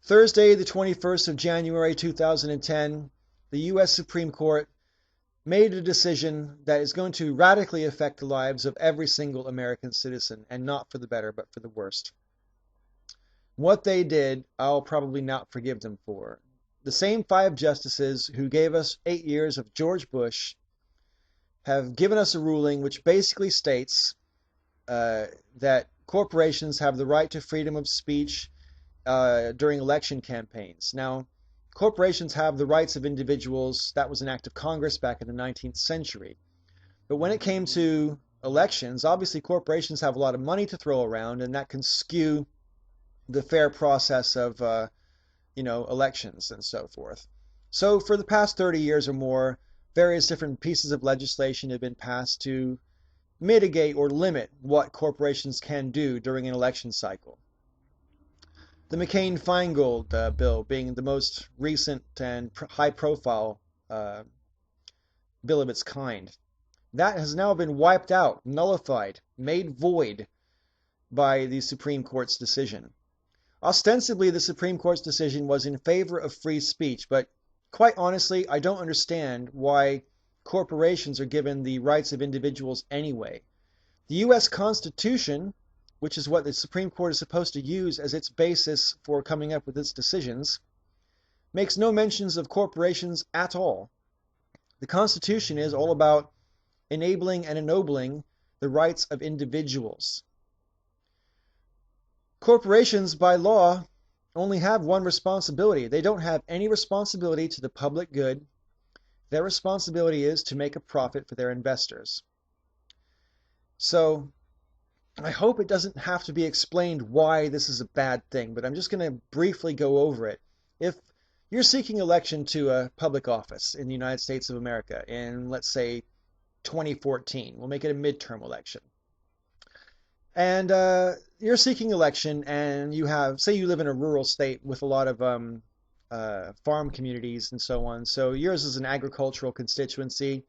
Thursday, the 21st of January 2010, the U.S. Supreme Court made a decision that is going to radically affect the lives of every single American citizen, and not for the better, but for the worst. What they did, I'll probably not forgive them for. The same five justices who gave us 8 years of George Bush have given us a ruling which basically states that corporations have the right to freedom of speech during election campaigns. Now, corporations have the rights of individuals. That was an act of Congress back in the 19th century. But when it came to elections, obviously corporations have a lot of money to throw around, and that can skew the fair process of elections and so forth. So for the past 30 years or more, various different pieces of legislation have been passed to mitigate or limit what corporations can do during an election cycle. The McCain-Feingold bill being the most recent and high-profile bill of its kind. That has now been wiped out, nullified, made void by the Supreme Court's decision. Ostensibly, the Supreme Court's decision was in favor of free speech, but quite honestly, I don't understand why corporations are given the rights of individuals anyway. The U.S. Constitution, which is what the Supreme Court is supposed to use as its basis for coming up with its decisions, makes no mentions of corporations at all. The Constitution is all about enabling and ennobling the rights of individuals. Corporations, by law, only have one responsibility. They don't have any responsibility to the public good. Their responsibility is to make a profit for their investors. So, I hope it doesn't have to be explained why this is a bad thing, but I'm just going to briefly go over it. If you're seeking election to a public office in the United States of America in, let's say, 2014, we'll make it a midterm election. And you're seeking election, and you have, say you live in a rural state with a lot of farm communities and so on. So yours is an agricultural constituency.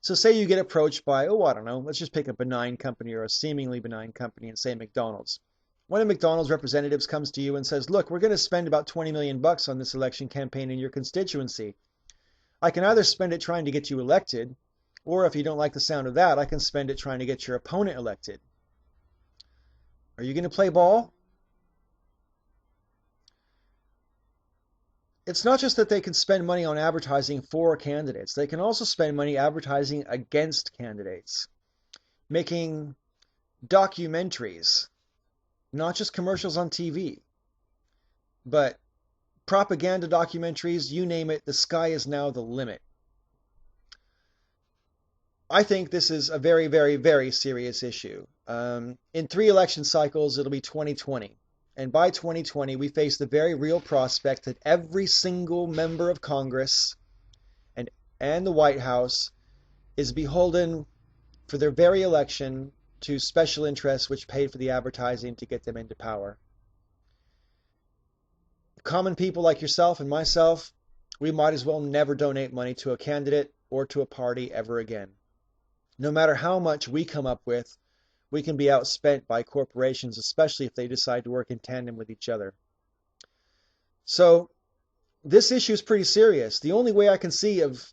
So say you get approached by, I don't know, let's just pick a benign company or a seemingly benign company and say McDonald's. One of McDonald's representatives comes to you and says, look, we're going to spend about 20 million bucks on this election campaign in your constituency. I can either spend it trying to get you elected, or if you don't like the sound of that, I can spend it trying to get your opponent elected. Are you going to play ball? It's not just that they can spend money on advertising for candidates. They can also spend money advertising against candidates, making documentaries, not just commercials on TV, but propaganda documentaries, you name it, the sky is now the limit. I think this is a very, very, very serious issue. In 3 election cycles, it'll be 2020. And by 2020, we face the very real prospect that every single member of Congress and the White House is beholden for their very election to special interests which paid for the advertising to get them into power. Common people like yourself and myself, we might as well never donate money to a candidate or to a party ever again. No matter how much we come up with, we can be outspent by corporations, especially if they decide to work in tandem with each other. So this issue is pretty serious. The only way I can see of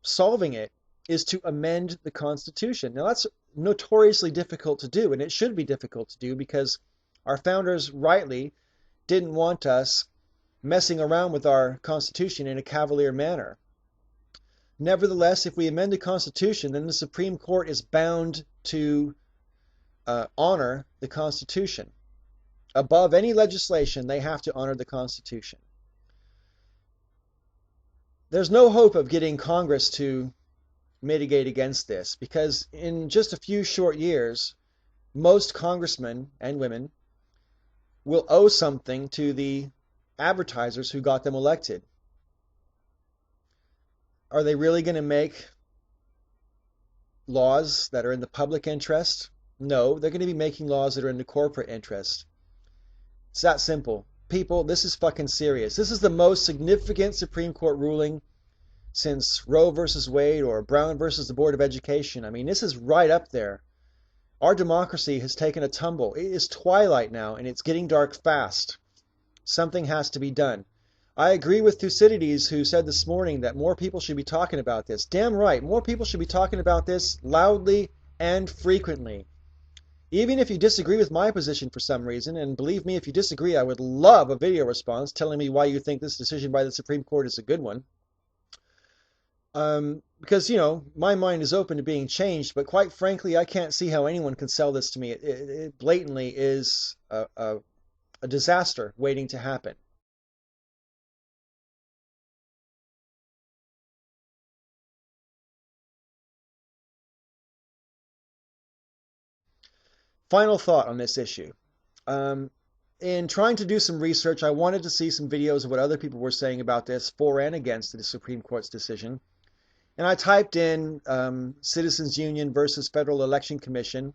solving it is to amend the Constitution. Now that's notoriously difficult to do, and it should be difficult to do because our founders rightly didn't want us messing around with our Constitution in a cavalier manner. Nevertheless, if we amend the Constitution, then the Supreme Court is bound to honor the Constitution. Above any legislation, they have to honor the Constitution. There's no hope of getting Congress to mitigate against this because in just a few short years, most congressmen and women will owe something to the advertisers who got them elected. Are they really going to make laws that are in the public interest? No, they're going to be making laws that are in the corporate interest. It's that simple. People, this is fucking serious. This is the most significant Supreme Court ruling since Roe versus Wade or Brown versus the Board of Education. I mean, this is right up there. Our democracy has taken a tumble. It is twilight now, and it's getting dark fast. Something has to be done. I agree with Thucydides, who said this morning that more people should be talking about this. Damn right, more people should be talking about this loudly and frequently. Even if you disagree with my position for some reason, and believe me, if you disagree, I would love a video response telling me why you think this decision by the Supreme Court is a good one. Because, you know, my mind is open to being changed, but quite frankly, I can't see how anyone can sell this to me. It blatantly is a disaster waiting to happen. Final thought on this issue. In trying to do some research, I wanted to see some videos of what other people were saying about this for and against the Supreme Court's decision. And I typed in Citizens Union versus Federal Election Commission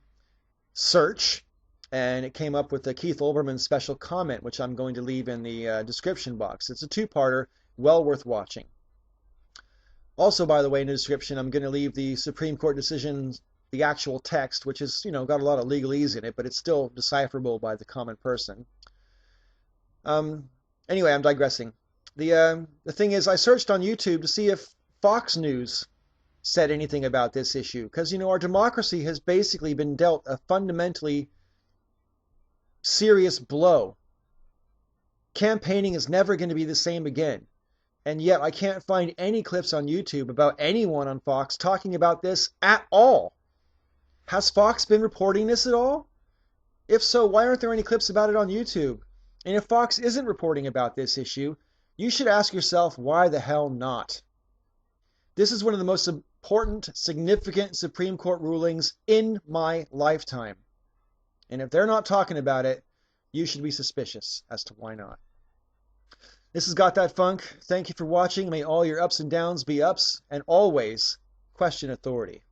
search, and it came up with the Keith Olbermann special comment, which I'm going to leave in the description box. It's a two-parter, well worth watching. Also, by the way, in the description, I'm going to leave the Supreme Court decision, the actual text, which is, you know, got a lot of legalese in it, but it's still decipherable by the common person. Anyway, I'm digressing. The thing is, I searched on YouTube to see if Fox News said anything about this issue, because, you know, our democracy has basically been dealt a fundamentally serious blow. Campaigning is never going to be the same again. And yet I can't find any clips on YouTube about anyone on Fox talking about this at all. Has Fox been reporting this at all? If so, why aren't there any clips about it on YouTube? And if Fox isn't reporting about this issue, you should ask yourself, why the hell not? This is one of the most important, significant Supreme Court rulings in my lifetime. And if they're not talking about it, you should be suspicious as to why not. This is Got That Funk. Thank you for watching. May all your ups and downs be ups, and always question authority.